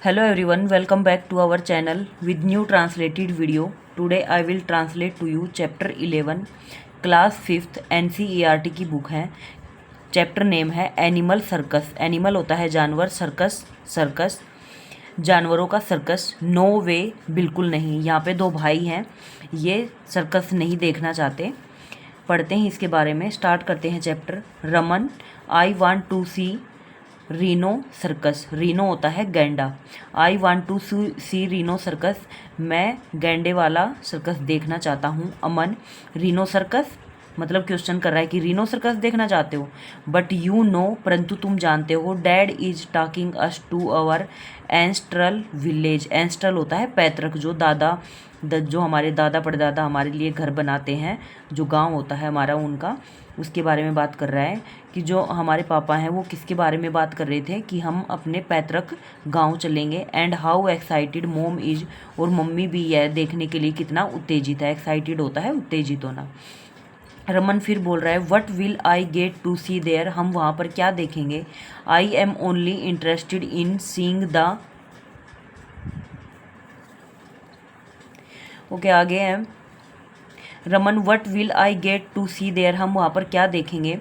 Hello everyone, welcome back to our channel with new translated video. Today I will translate to you chapter 11 class 5th NCERT की book है। Chapter name है animal circus. Animal होता है जानवर, circus circus जानवरों का circus. No वे, बिल्कुल नहीं। यहाँ पे दो भाई हैं, ये सर्कस नहीं देखना चाहते। पढ़ते हैं इसके बारे में, स्टार्ट करते हैं chapter. Raman, I want to see rhino circus. Rhino होता है गैंडा। I want to see rhino circus, मैं गैंडे वाला सर्कस देखना चाहता हूँ। अमन, रीनो सर्कस मतलब क्वेश्चन कर रहा है कि रीनो सर्कस देखना चाहते हो। बट यू नो, परंतु तुम जानते हो। Dad is talking us to our ancestral village. Ancestral होता है पैतृक, जो हमारे दादा परदादा हमारे लिए घर बनाते हैं, जो गांव होता है हमारा, उनका, उसके बारे में बात कर रहा है कि जो हमारे पापा हैं वो किसके बारे में बात कर रहे थे कि हम अपने पैतृक गांव चलेंगे। एंड हाउ एक्साइटेड मोम इज, और मम्मी भी है देखने के लिए कितना उत्तेजित है। एक्साइटेड होता है उत्तेजित होना। रमन फिर बोल रहा है what will I get to see there, हम वहाँ पर क्या देखेंगे। I am only interested in seeing the, okay आगे है। Raman, what will I get to see there, हम वहाँ पर क्या देखेंगे।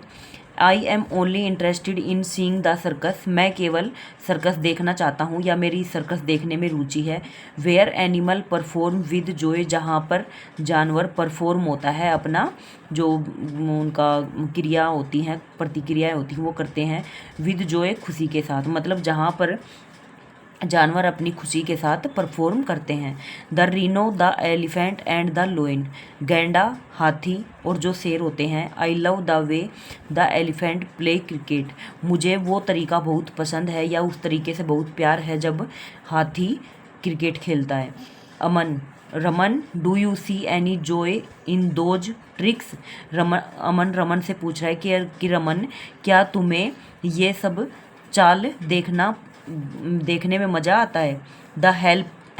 I am only interested in seeing the circus, मैं केवल सर्कस देखना चाहता हूँ या मेरी सर्कस देखने में रुचि है। Where animal perform with joy, जहाँ पर जानवर परफॉर्म होता है अपना, जो उनका क्रिया होती हैं, प्रतिक्रियाएँ होती हैं, वो करते हैं विद जॉय, खुशी के साथ, मतलब जहाँ पर जानवर अपनी खुशी के साथ परफॉर्म करते हैं। The Reno, the elephant and the lion, गैंडा, हाथी और जो शेर होते हैं। I love the way the elephant play cricket, मुझे वो तरीका बहुत पसंद है या उस तरीके से बहुत प्यार है जब हाथी क्रिकेट खेलता है। Aman, Raman, do you see any joy in those tricks, Raman से पूछ रहा है कि रमन, क्या तुम्हें ये सब चाल देखने में मज़ा आता है। द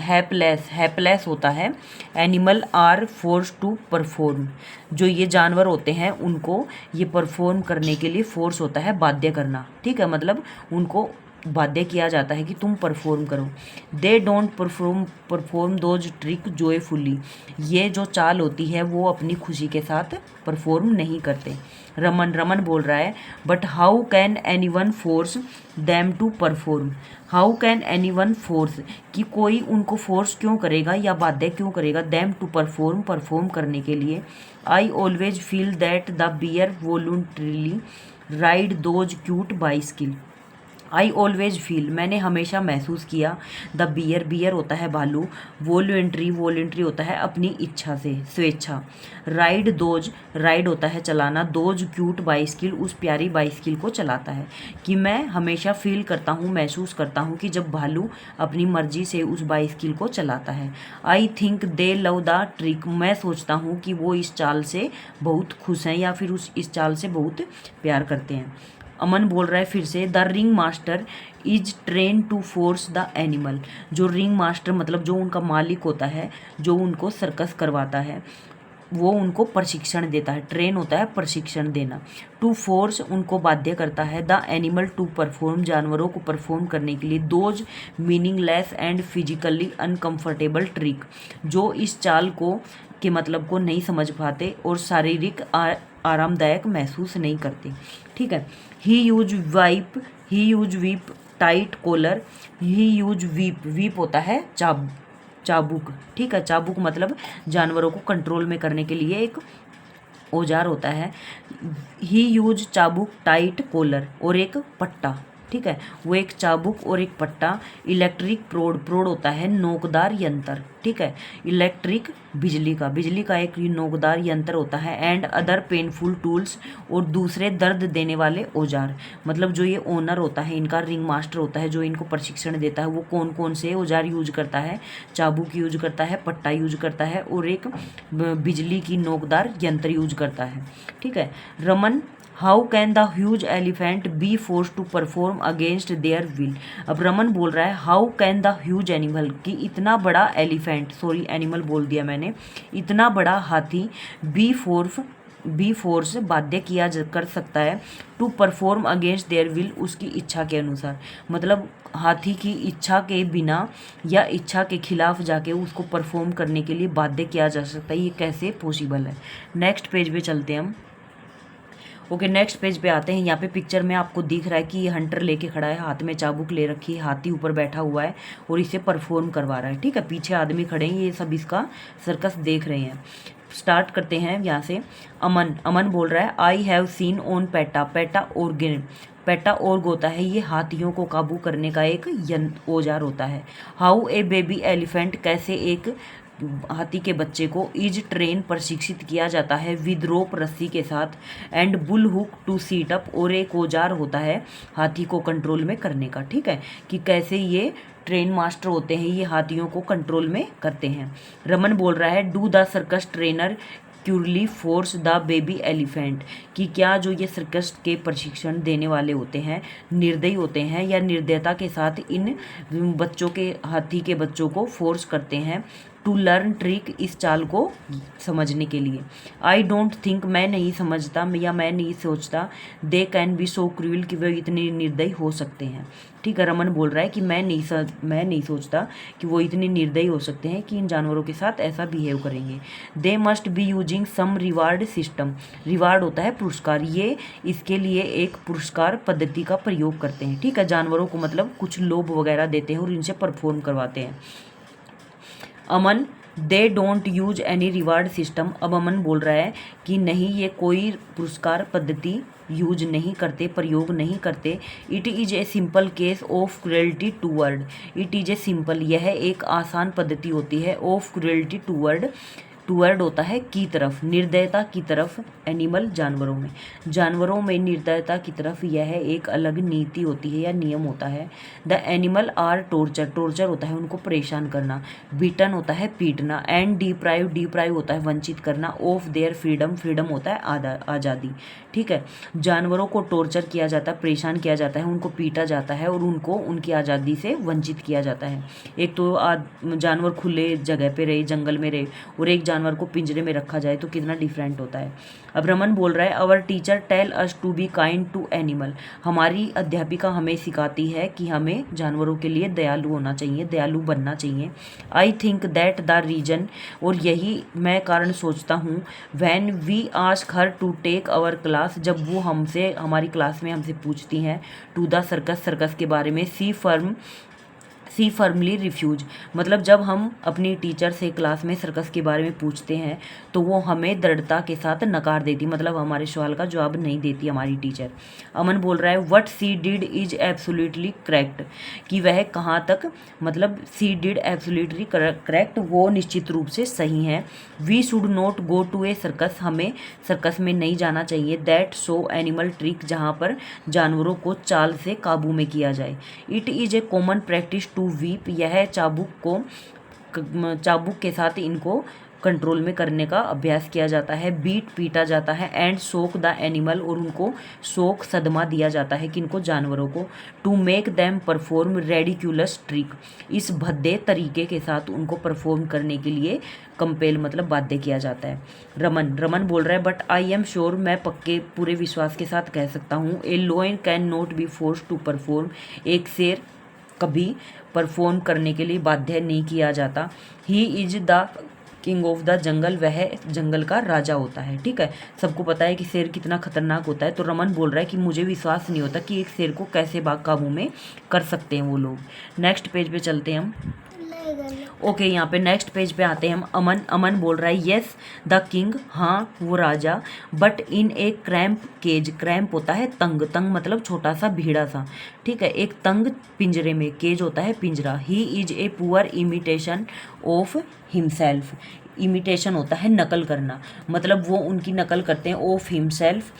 हैपलेस होता है animal are force to perform, जो ये जानवर होते हैं उनको ये परफॉर्म करने के लिए फोर्स होता है, बाध्य करना, ठीक है, मतलब उनको बाध्य किया जाता है कि तुम परफॉर्म करो। They don't perform those trick joyfully, ये जो चाल होती है वो अपनी खुशी के साथ परफॉर्म नहीं करते। रमन बोल रहा है but how can anyone force them to perform, how can anyone force, कि कोई उनको फोर्स क्यों करेगा या बाध्य क्यों करेगा, दैम टू परफॉर्म करने के लिए। I always feel that the bear voluntarily ride those cute bicycle, I always feel, मैंने हमेशा महसूस किया। द बियर होता है भालू, वॉलंटरी होता है अपनी इच्छा से, स्वेच्छा। राइड होता है चलाना, दोज क्यूट बाइसिकल, उस प्यारी बाइसिकल को चलाता है। कि मैं हमेशा फील करता हूँ, महसूस करता हूँ कि जब भालू अपनी मर्जी से उस बाइसिकल को चलाता है। I think they love the trick, मैं सोचता हूँ कि वो इस चाल से बहुत खुश हैं या फिर इस चाल से बहुत प्यार करते हैं। अमन बोल रहा है फिर से, the ring master is train to force the animal, जो रिंग मास्टर मतलब जो उनका मालिक होता है, जो उनको सर्कस करवाता है, वो उनको प्रशिक्षण देता है। ट्रेन होता है प्रशिक्षण देना। टू फोर्स उनको बाध्य करता है। द एनिमल टू परफॉर्म, जानवरों को परफॉर्म करने के लिए। Those meaningless and physically uncomfortable trick, जो इस चाल को के मतलब को नहीं समझ पाते और शारीरिक आरामदायक महसूस नहीं करते, ठीक है। ही यूज वीप टाइट कॉलर, ही यूज वीप होता है चाबुक, ठीक है। चाबुक मतलब जानवरों को कंट्रोल में करने के लिए एक औजार होता है। ही यूज चाबुक टाइट कॉलर, और एक पट्टा, ठीक है, वो एक चाबुक और एक पट्टा। इलेक्ट्रिक प्रोड होता है नोकदार यंत्र, ठीक है। इलेक्ट्रिक बिजली का एक नोकदार यंत्र होता है। एंड अदर पेनफुल टूल्स, और दूसरे दर्द देने वाले औजार, मतलब जो ये ओनर होता है इनका, रिंग मास्टर होता है जो इनको प्रशिक्षण देता है, वो कौन कौन से औजार यूज करता है। चाबुक यूज करता है, पट्टा यूज करता है, और एक बिजली की नोकदार यंत्र यूज करता है, ठीक है। Raman, how can the huge elephant be force to perform against their will, अब रमन बोल रहा है how can the huge animal, कि इतना बड़ा एलिफेंट, सॉरी एनिमल बोल दिया मैंने, इतना बड़ा हाथी, बी बी फोर्स बाध्य किया कर सकता है to perform against their will, उसकी इच्छा के अनुसार। मतलब हाथी की इच्छा के बिना या इच्छा के खिलाफ जाके उसको परफॉर्म करने के लिए बाध्य किया जा सकता है। ये कैसे पॉसिबल है? नेक्स्ट पेज पे चलते हैं हम। ओके, नेक्स्ट पेज पे आते हैं। यहाँ पे पिक्चर में आपको दिख रहा है कि ये हंटर लेके खड़ा है, हाथ में चाबुक ले रखी है, हाथी ऊपर बैठा हुआ है और इसे परफॉर्म करवा रहा है। ठीक है, पीछे आदमी खड़े हैं, ये सब इसका सर्कस देख रहे हैं। स्टार्ट करते हैं यहाँ से। अमन बोल रहा है, I have seen on PETA. PETA organ, PETA org होता है ये हाथियों को काबू करने का एक औजार होता है। हाउ ए बेबी एलिफेंट, कैसे एक हाथी के बच्चे को इज ट्रेन प्रशिक्षित किया जाता है विद रोप, रस्सी के साथ, and bull hook to sit up, और एक औजार होता है हाथी को कंट्रोल में करने का। ठीक है, कि कैसे ये ट्रेन मास्टर होते हैं, ये हाथियों को कंट्रोल में करते हैं। रमन बोल रहा है, do the circus trainer cruelly force the baby elephant, कि क्या जो ये सर्कस के प्रशिक्षण देने वाले होते हैं निर्दयी होते हैं या निर्दयता के साथ इन बच्चों के, हाथी के बच्चों को फोर्स करते हैं टू लर्न ट्रिक, इस चाल को समझने के लिए। आई डोंट थिंक, मैं नहीं समझता या मैं नहीं सोचता, they can be so cruel, कि वे इतने निर्दयी हो सकते हैं। ठीक है, रमन बोल रहा है कि मैं नहीं सोचता कि वो इतने निर्दयी हो सकते हैं कि इन जानवरों के साथ ऐसा बिहेव करेंगे। They must be using some reward system, reward होता है पुरस्कार, ये इसके लिए एक पुरस्कार पद्धति का प्रयोग करते हैं। ठीक है, जानवरों को मतलब कुछ लोभ वगैरह देते हैं और इनसे परफॉर्म करवाते हैं। Aman, they don't use any reward system, अब अमन बोल रहा है कि नहीं, ये कोई पुरस्कार पद्धति यूज नहीं करते, प्रयोग नहीं करते। It is a simple case of cruelty toward, it is a simple, यह एक आसान पद्धति होती है, ऑफ क्रुएल्टी टूवर्ड, टूवर्ड होता है की तरफ, निर्दयता की तरफ, एनिमल जानवरों में निर्दयता की तरफ, यह एक अलग नीति होती है या नियम होता है। The animal are torture, torture होता है उनको परेशान करना, बीटन होता है पीटना, एंड डिप्राइव, डिप्राइव होता है वंचित करना, ऑफ देयर फ्रीडम, फ्रीडम होता है आज़ादी। ठीक है, जानवरों को टॉर्चर किया जाता है, परेशान किया जाता है, उनको पीटा जाता है और उनको उनकी आज़ादी से वंचित किया जाता है। एक तो जानवर खुले जगह पे रहे, जंगल में रहे, और एक जानवर को पिंजरे में रखा जाए तो कितना डिफरेंट होता है। अब रमन बोल रहा है, our teacher tell us to be kind to animal, हमारी अध्यापिका हमें सिखाती है कि हमें जानवरों के लिए दयालु होना चाहिए, दयालु बनना चाहिए। I think that the reason, और यही मैं कारण सोचता हूँ, when we ask her to take our class, जब वो हमसे, हमारी क्लास में हमसे पूछती हैं टू द सर्कस, सर्कस के बारे में, सी फर्मली रिफ्यूज, मतलब जब हम अपनी टीचर से क्लास में सर्कस के बारे में पूछते हैं तो वो हमें दृढ़ता के साथ नकार देती, मतलब हमारे सवाल का जवाब नहीं देती हमारी टीचर। अमन बोल रहा है, what she did is absolutely correct, कि वह कहाँ तक, मतलब सी डिड एब्सोल्युटली करेक्ट, वो निश्चित रूप से सही है। We should not go to a circus, हमें सर्कस में नहीं जाना चाहिए, दैट सो एनिमल ट्रिक, जहाँ पर जानवरों को चाल से काबू में किया जाए। It is a common practice to weep, यह चाबुक के साथ इनको कंट्रोल में करने का अभ्यास किया जाता है, बीट पीटा जाता है, एंड शोक द एनिमल, और उनको शोक सदमा दिया जाता है, किनको, जानवरों को, to make them perform ridiculous trick, इस भद्दे तरीके के साथ उनको परफॉर्म करने के लिए कंपेल, मतलब बाध्य किया जाता है। रमन बोल रहा है, बट आई एम श्योर, मैं पक्के पूरे विश्वास के साथ कह सकता हूँ, a lion can not be force to perform, एक शेर कभी परफॉर्म करने के लिए बाध्य नहीं किया जाता। He is the king of the jungle, वह जंगल का राजा होता है। ठीक है, सबको पता है कि शेर कितना खतरनाक होता है। तो रमन बोल रहा है कि मुझे विश्वास नहीं होता कि एक शेर को कैसे काबू में कर सकते हैं वो लोग। नेक्स्ट पेज पे चलते हैं हम। ओके, यहाँ पे नेक्स्ट पेज पे आते हैं हम। अमन बोल रहा है, येस द किंग, हाँ वो राजा, but in a cramp cage, cramp होता है तंग, तंग मतलब छोटा सा भीड़ा सा। ठीक है, एक तंग पिंजरे में, केज होता है पिंजरा। He is a poor imitation of himself, imitation होता है नकल करना, मतलब वो उनकी नकल करते हैं, of himself.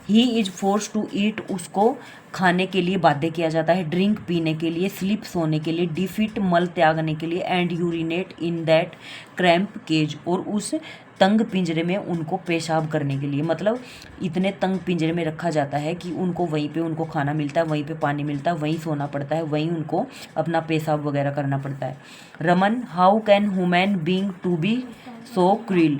He is force to eat, उसको खाने के लिए बाध्य किया जाता है, ड्रिंक पीने के लिए, स्लीप सोने के लिए, डिफीट मल त्यागने के लिए, and urinate in that cramp cage, और उस तंग पिंजरे में उनको पेशाब करने के लिए, मतलब इतने तंग पिंजरे में रखा जाता है कि उनको वहीं पे उनको खाना मिलता है, वहीं पे पानी मिलता है, वहीं सोना पड़ता है, वहीं उनको अपना पेशाब वगैरह करना पड़ता है। Raman, how can human being to be so cruel,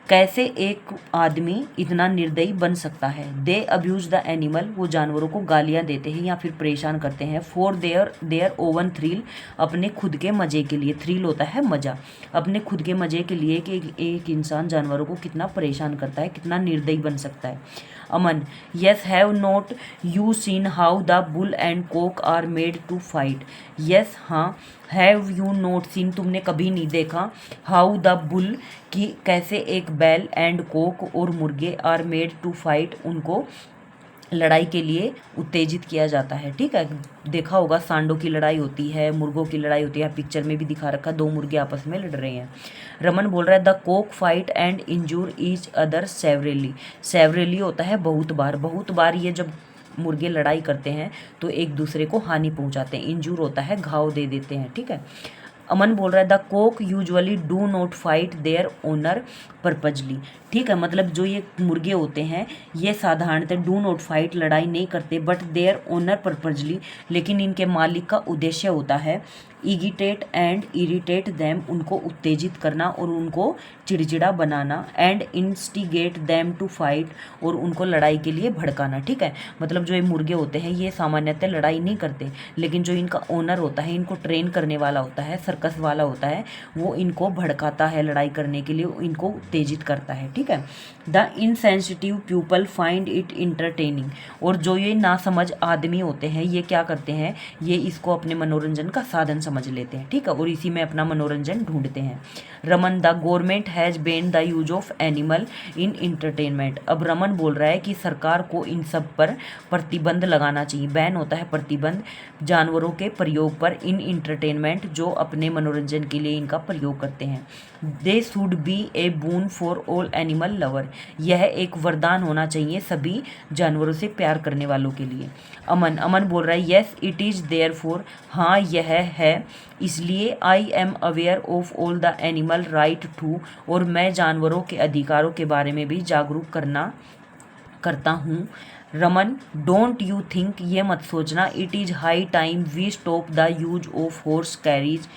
कैसे एक आदमी इतना निर्दयी बन सकता है। दे अब्यूज द एनिमल, वो जानवरों को गालियाँ देते हैं या फिर परेशान करते हैं। फॉर देयर ओवन थ्रिल, अपने खुद के मज़े के लिए। थ्रिल होता है मज़ा, अपने खुद के मज़े के लिए कि एक इंसान जानवरों को कितना परेशान करता है, कितना निर्दयी बन सकता है। Aman, yes have not you seen how the bull and cock are made to fight. Yes हाँ, हैव यू नॉट सीन, तुमने कभी नहीं देखा, हाउ द बुल, कि कैसे एक बैल एंड कोक और मुर्गे आर मेड टू फाइट, उनको लड़ाई के लिए उत्तेजित किया जाता है। ठीक है, देखा होगा सांडों की लड़ाई होती है, मुर्गों की लड़ाई होती है, पिक्चर में भी दिखा रखा, दो मुर्गे आपस में लड़ रहे हैं। रमन बोल रहा है the Coke fight and injure each other severally. Severally होता है बहुत बार, बहुत बार ये जब मुर्गे लड़ाई करते हैं तो एक दूसरे को हानि पहुंचाते हैं। इंजूर होता है घाव दे देते हैं। ठीक है, अमन बोल रहा है the cock usually do not fight their owner purposely. ठीक है, मतलब जो ये मुर्गे होते हैं ये साधारणतः डू नॉट फाइट, लड़ाई नहीं करते, बट देयर ओनर पर्पजली, लेकिन इनके मालिक का उद्देश्य होता है इगिटेट एंड इरिटेट दैम, उनको उत्तेजित करना और उनको चिड़चिड़ा बनाना, and instigate them to fight, और उनको लड़ाई के लिए भड़काना। ठीक है, मतलब जो ये मुर्गे होते हैं ये सामान्यतः लड़ाई नहीं करते, लेकिन जो इनका ओनर होता है, इनको ट्रेन करने वाला होता है, सर्कस वाला होता है, वो इनको भड़काता है लड़ाई करने के लिए, इनको उत्तेजित करता है। ठीक है, the insensitive people find it entertaining, और जो ये नासमझ आदमी होते हैं ये क्या करते हैं, ये इसको अपने मनोरंजन का साधन समझ लेते हैं। ठीक है, और इसी में अपना मनोरंजन ढूंढते हैं। Raman, the government has ban the use of animal in entertainment. अब रमन बोल रहा है कि सरकार को इन सब पर प्रतिबंध लगाना चाहिए। बैन होता है प्रतिबंध, जानवरों के प्रयोग पर, इन इंटरटेनमेंट, जो अपने मनोरंजन के लिए इनका प्रयोग करते हैं। They should be A boon for all animal lover, यह एक वरदान होना चाहिए सभी जानवरों से प्यार करने वालों के लिए। अमन बोल रहा है yes it is therefore, हाँ यह है इसलिए, I am aware of all the animal right to, और मैं जानवरों के अधिकारों के बारे में भी जागरूक करता हूँ। रमन, डोंट यू थिंक, ये मत सोचना, it is high time we stop the use of horse carriage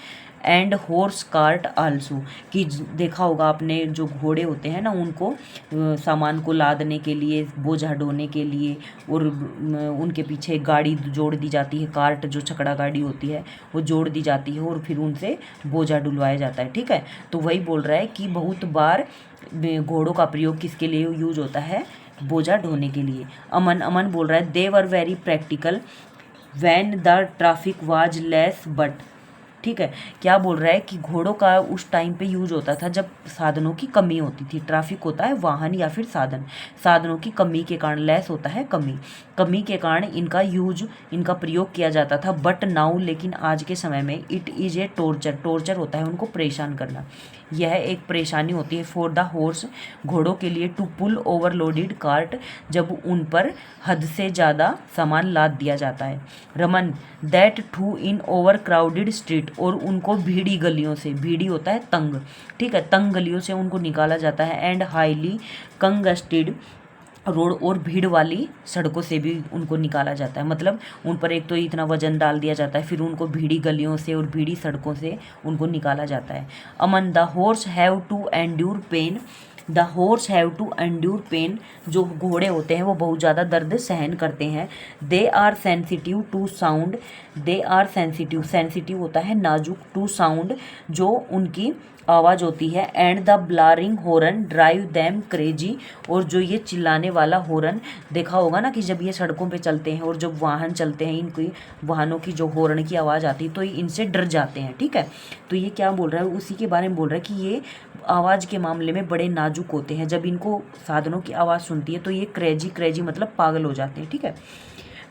and horse cart also, कि देखा होगा आपने जो घोड़े होते हैं ना उनको सामान को लादने के लिए, बोझा ढोने के लिए, और उनके पीछे गाड़ी जोड़ दी जाती है, कार्ट जो छकड़ा गाड़ी होती है वो जोड़ दी जाती है और फिर उनसे बोझा ढुलवाया जाता है। ठीक है, तो वही बोल रहा है कि बहुत बार घोड़ों का प्रयोग किसके लिए यूज होता है, बोझा ढोने के लिए। अमन बोल रहा है they were very practical when the traffic was less but. ठीक है, क्या बोल रहा है कि घोड़ों का उस टाइम पे यूज होता था जब साधनों की कमी होती थी। ट्रैफिक होता है वाहन या फिर साधन, साधनों की कमी के कारण, लेस होता है कमी के कारण इनका प्रयोग किया जाता था। बट नाउ, लेकिन आज के समय में, इट इज़ ए टॉर्चर होता है उनको परेशान करना, यह एक परेशानी होती है। फॉर द हॉर्स, घोड़ों के लिए, टू पुल ओवरलोडेड कार्ट, जब उन पर हद से ज़्यादा सामान लाद दिया जाता है। Raman, that too in overcrowded street, और उनको भीड़ी गलियों से, भीड़ी होता है तंग, ठीक है, तंग गलियों से उनको निकाला जाता है। एंड हाईली कंगस्टेड रोड, और भीड़ वाली सड़कों से भी उनको निकाला जाता है। मतलब उन पर एक तो इतना वजन डाल दिया जाता है, फिर उनको भीड़ी गलियों से और भीड़ी सड़कों से उनको निकाला जाता है। Aman, the horse have to endure pain, the horse have to endure pain, जो घोड़े होते हैं वो बहुत ज़्यादा दर्द सहन करते हैं। They are sensitive to sound, they are sensitive होता है नाजुक, टू साउंड, जो उनकी आवाज़ होती है। And the ब्लारिंग horn drive them crazy, और जो ये चिल्लाने वाला हॉर्न, देखा होगा ना कि जब ये सड़कों पे चलते हैं और जब वाहन चलते हैं, इनकी वाहनों की जो हॉर्न की आवाज़ आती है तो ये इनसे डर जाते हैं। ठीक है, तो ये क्या बोल रहा है, उसी के बारे में बोल रहा है कि ये आवाज़ के मामले में बड़े नाजुक होते हैं। जब इनको साधनों की आवाज़ सुनती है तो ये क्रेजी मतलब पागल हो जाते हैं। ठीक है,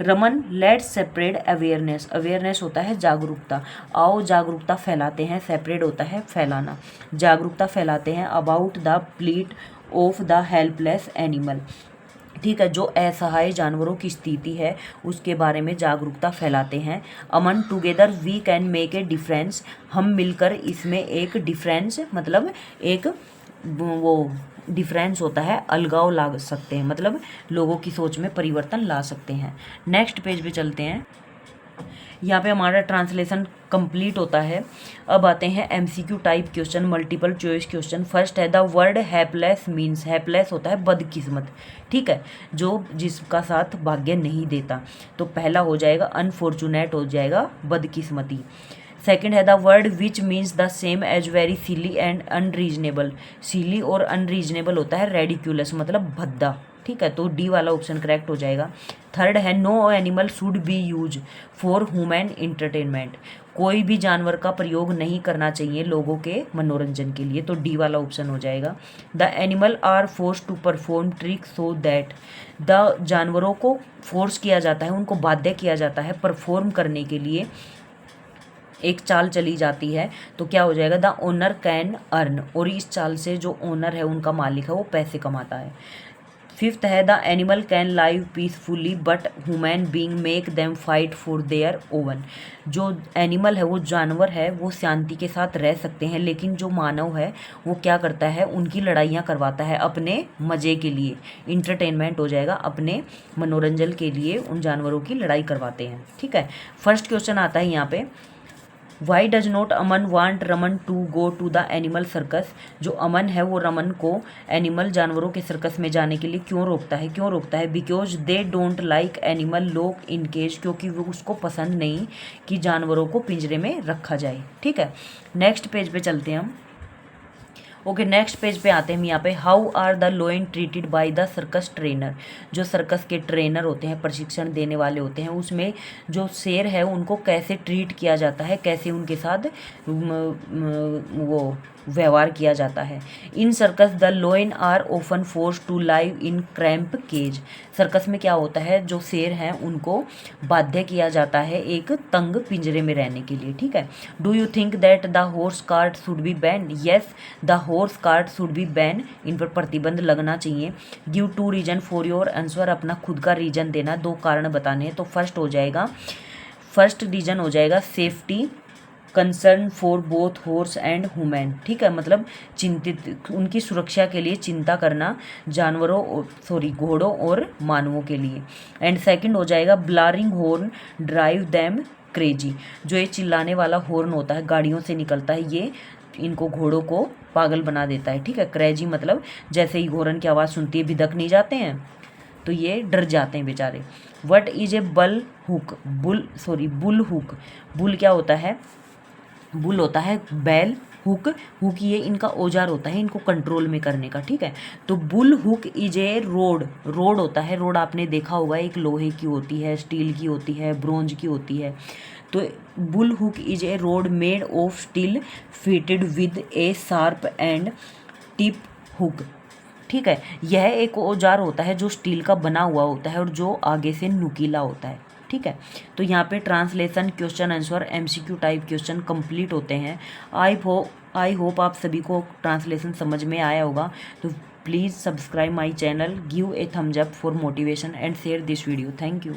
रमन, लेट्स सेपरेट अवेयरनेस होता है जागरूकता, आओ जागरूकता फैलाते हैं। सेपरेट होता है फैलाना, जागरूकता फैलाते हैं। About the pleat of the helpless animal, ठीक है, जो असहाय जानवरों की स्थिति है उसके बारे में जागरूकता फैलाते हैं। Aman, together we can make a difference, हम मिलकर इसमें एक डिफरेंस, मतलब एक वो डिफरेंस होता है, अलगाव ला सकते हैं, मतलब लोगों की सोच में परिवर्तन ला सकते हैं। नेक्स्ट पेज पे चलते हैं। यहाँ पे हमारा ट्रांसलेशन कंप्लीट होता है। अब आते हैं MCQ type question, multiple choice question. First है the word hapless means, hapless होता है बदकिस्मत, ठीक है, जो जिसका साथ भाग्य नहीं देता। तो पहला हो जाएगा अनफॉर्चुनेट, हो जाएगा बदकिस्मती। सेकेंड है the word which means the same as very silly and unreasonable, silly और अनरीजनेबल होता है रेडिक्यूलस, मतलब भद्दा, ठीक है, तो डी वाला ऑप्शन करेक्ट हो जाएगा। थर्ड है no animal should be use for human entertainment, कोई भी जानवर का प्रयोग नहीं करना चाहिए लोगों के मनोरंजन के लिए, तो डी वाला ऑप्शन हो जाएगा। The animal are force to perform trick so that, the जानवरों को फोर्स किया जाता है, उनको बाध्य किया जाता है परफॉर्म करने के लिए, एक चाल चली जाती है, तो क्या हो जाएगा द ओनर कैन अर्न, और इस चाल से जो ओनर है, उनका मालिक है, वो पैसे कमाता है। फिफ्थ है the animal can live peacefully but human being make them fight for their own, जो एनिमल है, वो जानवर है, वो शांति के साथ रह सकते हैं, लेकिन जो मानव है वो क्या करता है, उनकी लड़ाइयाँ करवाता है अपने मज़े के लिए, इंटरटेनमेंट हो जाएगा, अपने मनोरंजन के लिए उन जानवरों की लड़ाई करवाते हैं, ठीक है। फर्स्ट क्वेश्चन आता है यहाँ पे, why does not Aman want Raman to go to the animal circus, जो अमन है वो रमन को एनिमल जानवरों के सर्कस में जाने के लिए क्यों रोकता है, क्यों रोकता है, because they don't like animal lock in cage, क्योंकि वो उसको पसंद नहीं कि जानवरों को पिंजरे में रखा जाए, ठीक है। नेक्स्ट पेज पे चलते हैं हम। ओके, नेक्स्ट पेज पे आते हैं हम यहाँ पे, how are the lion treated by the circus trainer, जो सर्कस के ट्रेनर होते हैं, प्रशिक्षण देने वाले होते हैं, उसमें जो शेर है उनको कैसे ट्रीट किया जाता है, कैसे उनके साथ वो व्यवहार किया जाता है। In circus the lion are often force to live in cramp cage, circus में क्या होता है, जो शेर हैं उनको बाध्य किया जाता है एक तंग पिंजरे में रहने के लिए, ठीक है। Do you think that the horse cart should be ban, yes the horse cart should be ban, इन पर प्रतिबंध लगना चाहिए। Give two reason for your answer, अपना खुद का रीजन देना, दो कारण बताने हैं, तो फर्स्ट रीजन हो जाएगा safety concern for both horse and human, ठीक है, मतलब चिंतित, उनकी सुरक्षा के लिए चिंता करना घोड़ों और मानवों के लिए। एंड सेकंड हो जाएगा ब्लारिंग हॉर्न ड्राइव देम क्रेजी, जो ये चिल्लाने वाला हॉर्न होता है, गाड़ियों से निकलता है, ये इनको घोड़ों को पागल बना देता है, ठीक है। क्रेजी मतलब जैसे ही हॉर्न की आवाज़ सुनती है भिदक नहीं जाते हैं, तो ये डर जाते हैं बेचारे। What is a bull hook, bull क्या होता है, बुल होता है बैल, हुक ये इनका औजार होता है इनको कंट्रोल में करने का, ठीक है। तो bull hook is a road होता है, रोड आपने देखा होगा, एक लोहे की होती है, स्टील की होती है, ब्रोंज की होती है, तो bull hook is a road made of steel fitted with A sharp and tip hook, ठीक है। यह एक औजार होता है जो स्टील का बना हुआ होता है और जो आगे से नुकीला होता है, ठीक है। तो यहाँ पे translation, question answer, MCQ type question complete होते हैं। आई होप आप सभी को ट्रांसलेशन समझ में आया होगा। तो please subscribe my channel, give a thumbs up for motivation and share this video. Thank you.